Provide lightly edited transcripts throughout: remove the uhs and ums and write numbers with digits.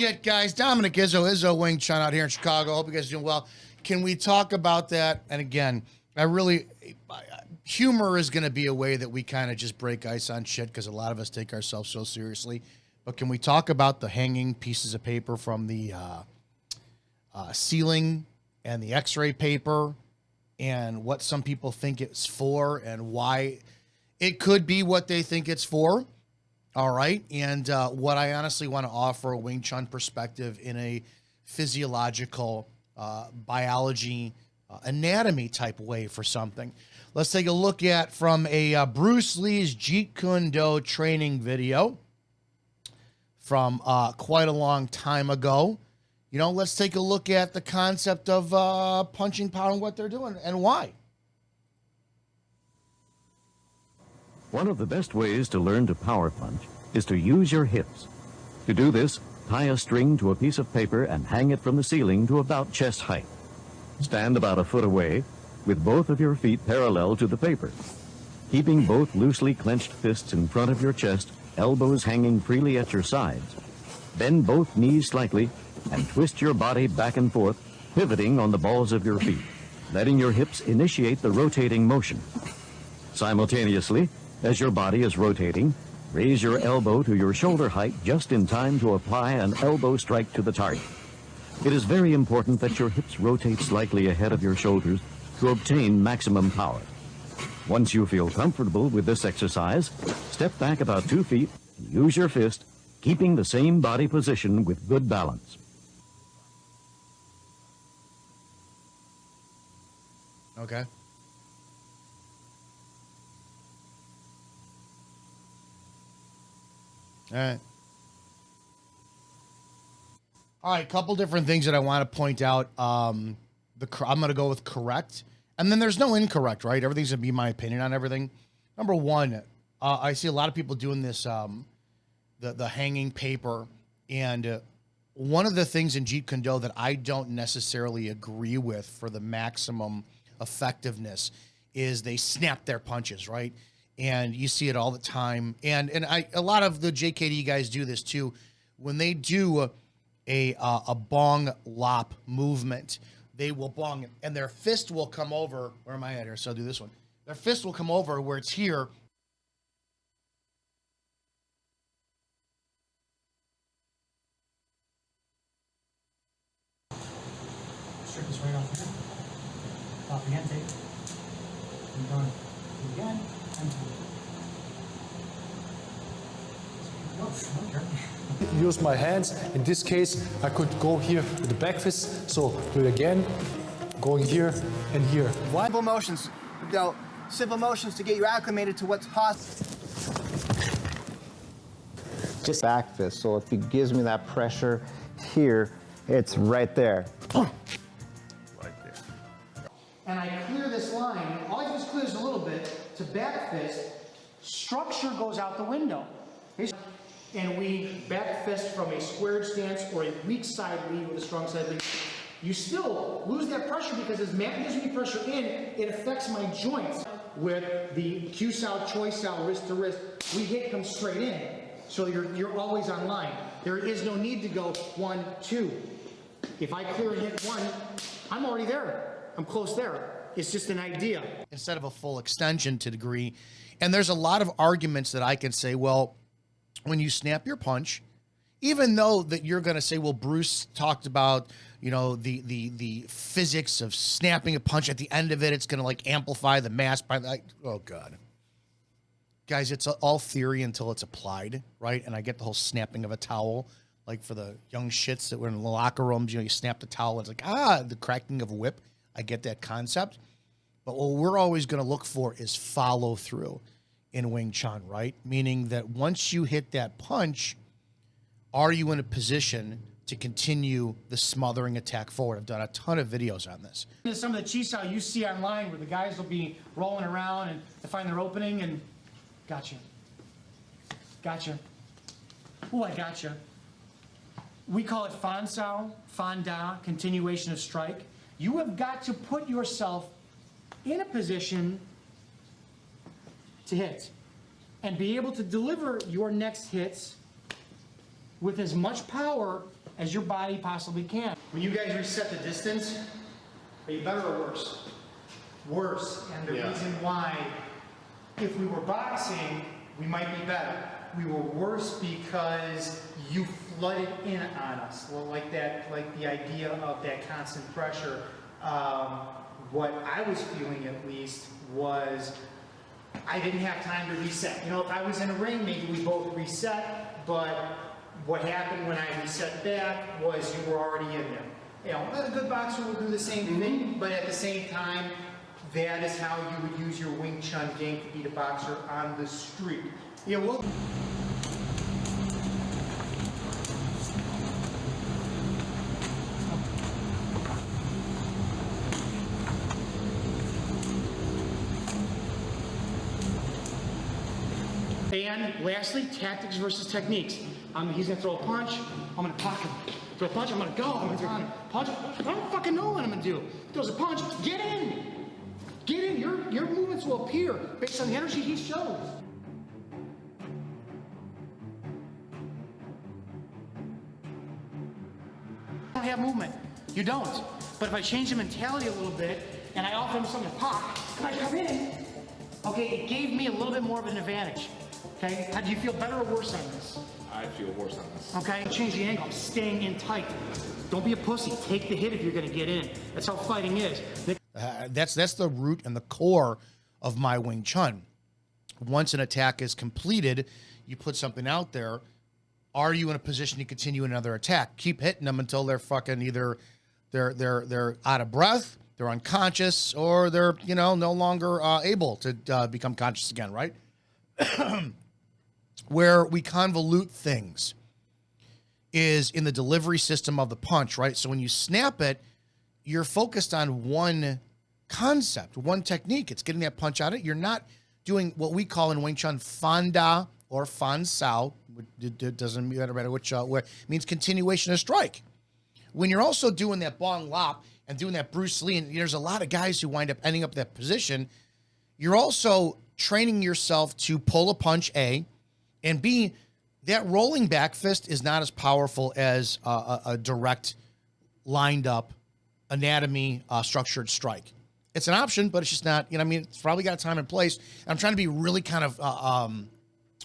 shit, guys. Dominick Izzo Wing Chun out here in Chicago. Hope you guys are doing well. Can we talk about that? And again, humor is going to be a way that we kind of just break ice on shit because a lot of us take ourselves so seriously. But can we talk about the hanging pieces of paper from the ceiling and the x-ray paper and what some people think it's for and why it could be what they think it's for? All right. And what I honestly want to offer a Wing Chun perspective in a physiological biology anatomy type way for something. Let's take a look at from a Bruce Lee's Jeet Kune Do training video from quite a long time ago. You know, let's take a look at the concept of punching power and what they're doing and why. One of the best ways to learn to power punch is to use your hips. To do this, tie a string to a piece of paper and hang it from the ceiling to about chest height. Stand about a foot away with both of your feet parallel to the paper. Keeping both loosely clenched fists in front of your chest, elbows hanging freely at your sides. Bend both knees slightly and twist your body back and forth, pivoting on the balls of your feet, letting your hips initiate the rotating motion. Simultaneously, as your body is rotating, raise your elbow to your shoulder height just in time to apply an elbow strike to the target. It is very important that your hips rotate slightly ahead of your shoulders to obtain maximum power. Once you feel comfortable with this exercise, step back about 2 feet and use your fist, keeping the same body position with good balance. Okay. All right, couple different things that I want to point out. I'm going to go with correct. And then there's no incorrect, right? Everything's going to be my opinion on everything. Number one, I see a lot of people doing this, the hanging paper. And one of the things in Jeet Kune Do that I don't necessarily agree with for the maximum effectiveness is they snap their punches, right? And you see it all the time. And a lot of the JKD guys do this too. When they do a bong lop movement, they will bong and their fist will come over. Where am I at here? So I'll do this one. Their fist will come over where it's here. Strip this right off here. Top the intake. And going again. Use my hands. In this case, I could go here with the back fist. So do it again, going here and here. Simple motions, simple motions to get you acclimated to what's possible. Just back fist. So if it gives me that pressure here, it's right there. Right there. And I clear this line. All I do is clear this a little bit to back fist. Structure goes out the window. And we back fist from a squared stance or a weak side lead with a strong side lead. You still lose that pressure because as Matt gives me pressure in, it affects my joints. With the Q style, Choi style, wrist to wrist, we hit them straight in. So you're always on line. There is no need to go 1, 2. If I clear and hit 1, I'm already there. I'm close there. It's just an idea. Instead of a full extension to degree. And there's a lot of arguments that I can say, well, when you snap your punch, even though that you're going to say, well, Bruce talked about, you know, the physics of snapping a punch at the end of it, it's going to like amplify the mass by like, oh God. Guys, it's all theory until it's applied, right? And I get the whole snapping of a towel, like for the young shits that were in the locker rooms, you know, you snap the towel, it's like, the cracking of a whip. I get that concept. But what we're always going to look for is follow through in Wing Chun, right? Meaning that once you hit that punch, are you in a position to continue the smothering attack forward? I've done a ton of videos on this. Some of the chi style you see online where the guys will be rolling around and to find their opening and gotcha. Oh, I gotcha. We call it fan sao, fan da, continuation of strike. You have got to put yourself in a position to hit and be able to deliver your next hits with as much power as your body possibly can. When you guys reset the distance, are you better or worse? Worse. And the reason why, if we were boxing, we might be better. We were worse because you flooded in on us. Well, like the idea of that constant pressure. What I was feeling at least was I didn't have time to reset. You know, if I was in a ring, maybe we both reset, but what happened when I reset back was you were already in there. You know, a good boxer will do the same thing, but at the same time, that is how you would use your Wing Chun game to beat a boxer on the street. Yeah, well. And lastly, tactics versus techniques. He's gonna throw a punch, I'm gonna block him. Throw a punch, I'm gonna go, I'm gonna throw him. Punch, I don't fucking know what I'm gonna do. He throws a punch, get in! Get in, your movements will appear based on the energy he shows. You don't have movement, you don't. But if I change the mentality a little bit, and I offer him something to pop, and I come in, okay, it gave me a little bit more of an advantage. Okay, how do you feel better or worse on this? I feel worse on this. Okay, change the angle, I'm staying in tight. Don't be a pussy, take the hit if you're gonna get in. That's how fighting is. That's the root and the core of my Wing Chun. Once an attack is completed, you put something out there. Are you in a position to continue another attack? Keep hitting them until they're fucking either they're out of breath, they're unconscious, or they're no longer able to become conscious again. Right? Where we convolute things is in the delivery system of the punch. Right? So when you snap it, you're focused on one concept, one technique. It's getting that punch out of it. You're not doing what we call in Wing Chun fan da or fan sao. It doesn't matter which where it means continuation of strike. When you're also doing that bong lop and doing that Bruce Lee, and there's a lot of guys who wind up ending up that position, you're also training yourself to pull a punch, A, and B, that rolling back fist is not as powerful as a direct lined up anatomy structured strike. It's an option, but it's just not, it's probably got time and place. And I'm trying to be really kind of,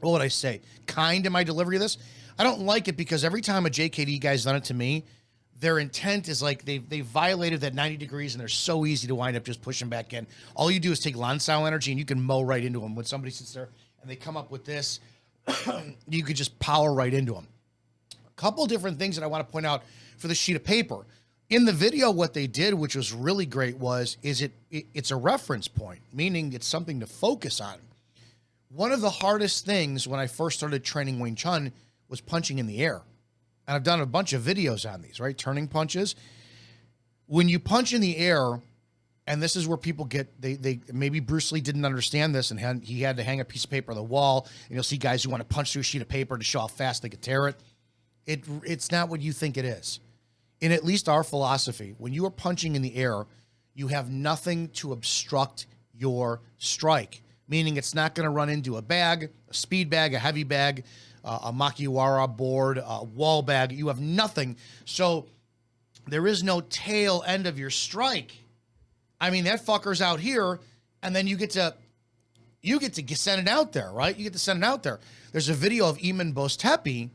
what would I say, kind in my delivery of this. I don't like it because every time a JKD guy's done it to me, their intent is like they violated that 90 degrees and they're so easy to wind up just pushing back in. All you do is take Lansao energy and you can mow right into them. When somebody sits there and they come up with this, you could just power right into them. A couple different things that I want to point out for the sheet of paper. In the video, what they did, which was really great, it's a reference point, meaning it's something to focus on. One of the hardest things when I first started training Wing Chun was punching in the air. And I've done a bunch of videos on these, right? Turning punches. When you punch in the air, and this is where people get, they maybe Bruce Lee didn't understand this and he had to hang a piece of paper on the wall, and you'll see guys who want to punch through a sheet of paper to show how fast they could tear it. It's not what you think it is. In at least our philosophy, when you are punching in the air, you have nothing to obstruct your strike, meaning it's not going to run into a bag, a speed bag, a heavy bag, a makiwara board, a wall bag. You have nothing. So there is no tail end of your strike. I mean, that fucker's out here, and then you get to send it out there, right? You get to send it out there. There's a video of Eamon Bostepi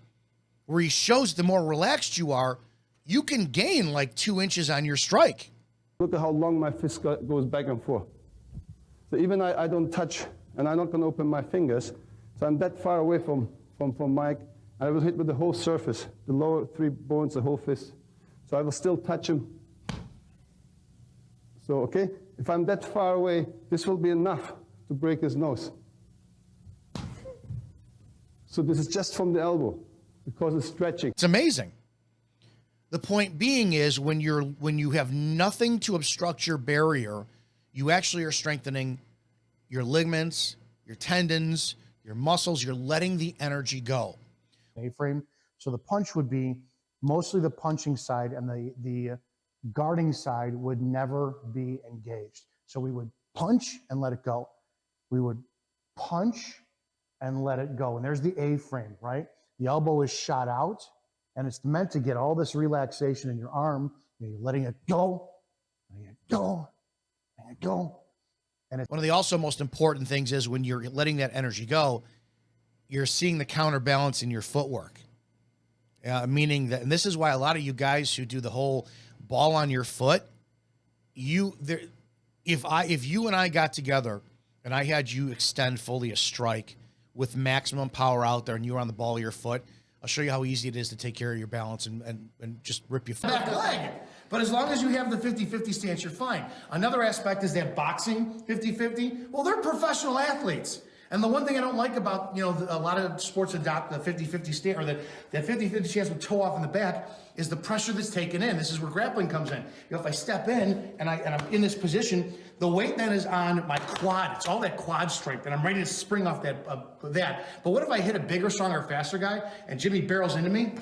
where he shows the more relaxed you are, you can gain like 2 inches on your strike. Look at how long my fist goes back and forth. So even I don't touch, and I'm not going to open my fingers, so I'm that far away from Mike, and I was hit with the whole surface, the lower 3 bones, the whole fist. So I will still touch him. So, okay, if I'm that far away, this will be enough to break his nose. So this is just from the elbow, because it's stretching. It's amazing. The point being is when you have nothing to obstruct your barrier, you actually are strengthening your ligaments, your tendons, your muscles. You're letting the energy go. A-frame. So the punch would be mostly the punching side, and the guarding side would never be engaged. So we would punch and let it go. We would punch and let it go. And there's the A-frame, right? The elbow is shot out And it's meant to get all this relaxation in your arm. You're letting it go, letting it go, letting it go. And One of the also most important things is when you're letting that energy go, you're seeing the counterbalance in your footwork. Meaning that, and this is why a lot of you guys who do the whole ball on your foot, if you and I got together and I had you extend fully a strike with maximum power out there and you were on the ball of your foot, I'll show you how easy it is to take care of your balance and just rip your foot. Back leg. But as long as you have the 50-50 stance, you're fine. Another aspect is that boxing 50-50. Well, they're professional athletes. And the one thing I don't like about, you know, a lot of sports adopt the 50-50 stance, or that 50-50 stance with toe off in the back, is the pressure that's taken in. This is where grappling comes in. You know, if I step in and I'm in this position, the weight then is on my quad. It's all that quad strength, and I'm ready to spring off that. But what if I hit a bigger, stronger, faster guy, and Jimmy barrels into me?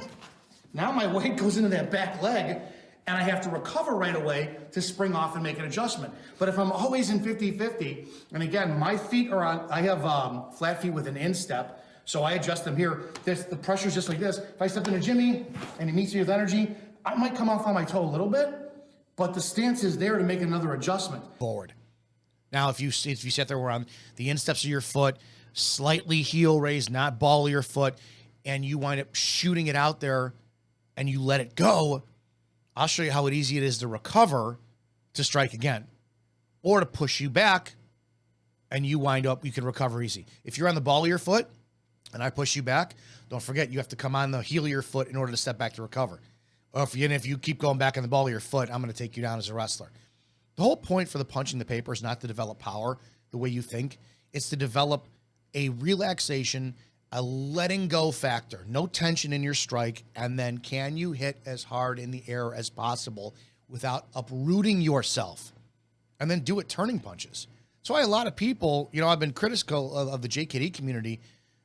Now my weight goes into that back leg, and I have to recover right away to spring off and make an adjustment. But if I'm always in 50-50, and again, my feet are on, I have flat feet with an instep, so I adjust them here. The pressure's just like this. If I step into Jimmy and he meets me with energy, I might come off on my toe a little bit, but the stance is there to make another adjustment. Forward. Now, if you sit there on the insteps of your foot, slightly heel raised, not ball of your foot, and you wind up shooting it out there and you let it go, I'll show you how easy it is to recover to strike again, or to push you back and you wind up, you can recover easy. If you're on the ball of your foot and I push you back, don't forget you have to come on the heel of your foot in order to step back to recover. Or if you keep going back on the ball of your foot, I'm going to take you down as a wrestler. The whole point for the punching the paper is not to develop power the way you think. It's to develop a relaxation, a letting go factor, no tension in your strike, and then can you hit as hard in the air as possible without uprooting yourself, and then do it turning punches. That's why a lot of people, you know, I've been critical of the JKD community.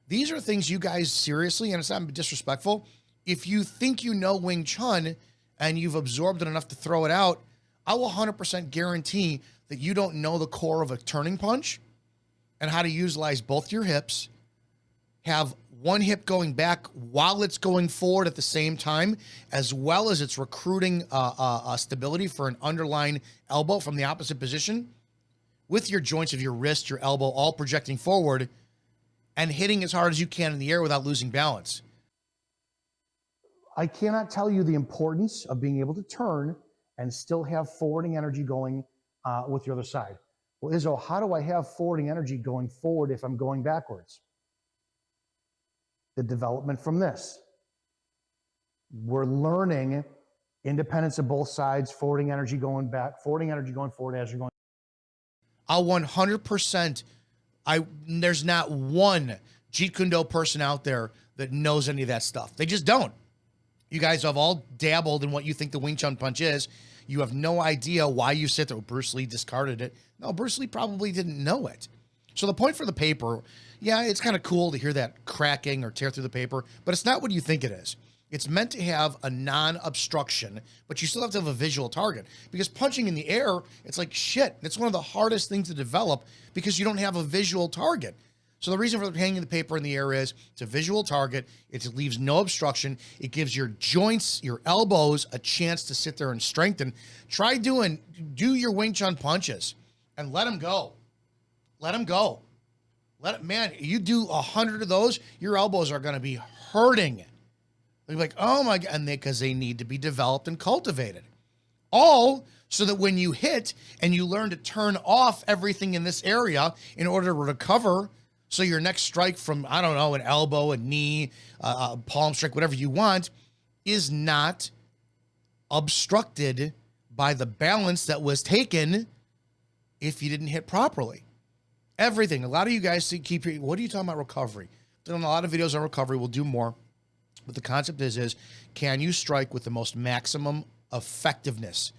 These are things you guys seriously, and it's not disrespectful, if you think you know Wing Chun and you've absorbed it enough to throw it out, I will 100% guarantee that you don't know the core of a turning punch and how to utilize both your hips, have one hip going back while it's going forward at the same time, as well as it's recruiting stability for an underlying elbow from the opposite position, with your joints of your wrist, your elbow, all projecting forward and hitting as hard as you can in the air without losing balance. I cannot tell you the importance of being able to turn and still have forwarding energy going with the other side. Well, Izzo, how do I have forwarding energy going forward if I'm going backwards? The development from this. We're learning independence of both sides, forwarding energy going back, forwarding energy going forward as you're going. I'll 100%, there's not one Jeet Kune Do person out there that knows any of that stuff. They just don't. You guys have all dabbled in what you think the Wing Chun punch is. You have no idea why you sit there. Oh, Bruce Lee discarded it. No, Bruce Lee probably didn't know it. So the point for the paper, yeah, it's kind of cool to hear that cracking or tear through the paper, but it's not what you think it is. It's meant to have a non-obstruction, but you still have to have a visual target, because punching in the air, it's like shit. It's one of the hardest things to develop because you don't have a visual target. So the reason for hanging the paper in the air is it's a visual target. It leaves no obstruction. It gives your joints, your elbows, a chance to sit there and strengthen. Do your Wing Chun punches and let them go. Let them go. Man, you do 100 of those, your elbows are going to be hurting. They're like, oh my God, and because they need to be developed and cultivated. All so that when you hit and you learn to turn off everything in this area in order to recover, so your next strike from, I don't know, an elbow, a knee, a palm strike, whatever you want, is not obstructed by the balance that was taken if you didn't hit properly. Everything. A lot of you guys keep, what are you talking about recovery? Done a lot of videos on recovery. We'll do more. But the concept is can you strike with the most maximum effectiveness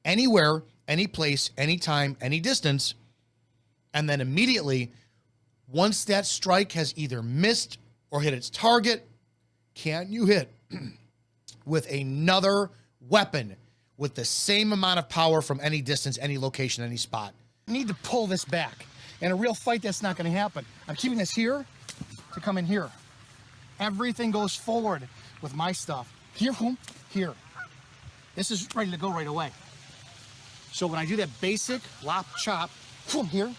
anywhere, any place, anytime, any distance, and then immediately, once that strike has either missed or hit its target, can you hit with another weapon with the same amount of power from any distance, any location, any spot? I need to pull this back. In a real fight, that's not going to happen. I'm keeping this here to come in here. Everything goes forward with my stuff. here, boom, here. This is ready to go right away. So when I do that basic lop chop, boom, here,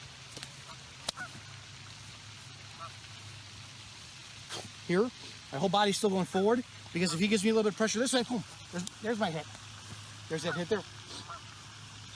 here, my whole body's still going forward, because if he gives me a little bit of pressure this way, boom, there's my hit. There's that hit there.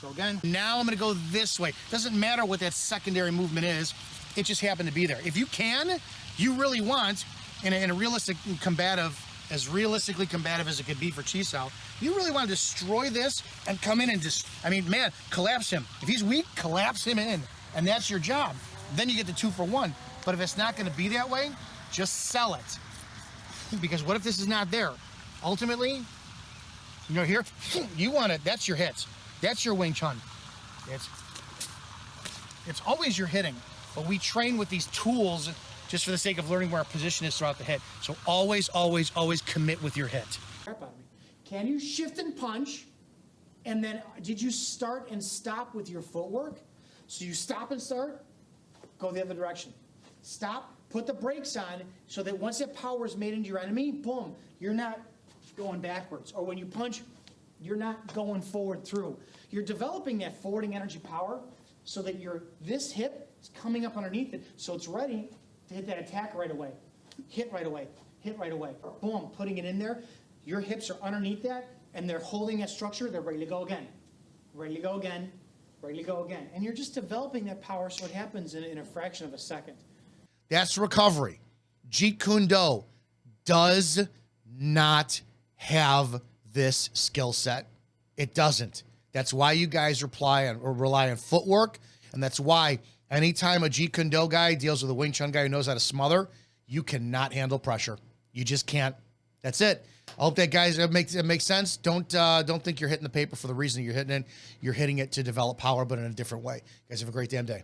So again, now I'm gonna go this way. Doesn't matter what that secondary movement is, it just happened to be there. If you can, you really want, in a realistic combative, as realistically combative as it could be for Chi Sao, you really want to destroy this and come in and just, I mean, man, collapse him. If he's weak, collapse him in, and that's your job. Then you get the 2 for 1. But if it's not gonna be that way, just sell it. Because what if this is not there? Ultimately, you know, here, you want it, that's your hits. That's your Wing Chun. It's always your hitting, but we train with these tools just for the sake of learning where our position is throughout the hit. So always, always, always commit with your hit. Can you shift and punch? And then did you start and stop with your footwork? So you stop and start, go the other direction. Stop, put the brakes on so that once that power is made into your enemy, boom, you're not going backwards. Or when you punch, you're not going forward through. You're developing that forwarding energy power so that this hip is coming up underneath it, so it's ready to hit that attack right away. Hit right away, hit right away. Boom, putting it in there. Your hips are underneath that, and they're holding that structure. They're ready to go again. Ready to go again, ready to go again. And you're just developing that power so it happens in a fraction of a second. That's recovery. Jeet Kune Do does not have this skill set. It doesn't. That's why you guys rely on footwork, and that's why anytime a Jeet Kune Do guy deals with a Wing Chun guy who knows how to smother, you cannot handle pressure. You just can't. That's it. I hope that, guys, it makes sense. Don't think you're hitting the paper for the reason you're hitting it. You're hitting it to develop power, but in a different way. Guys, have a great damn day.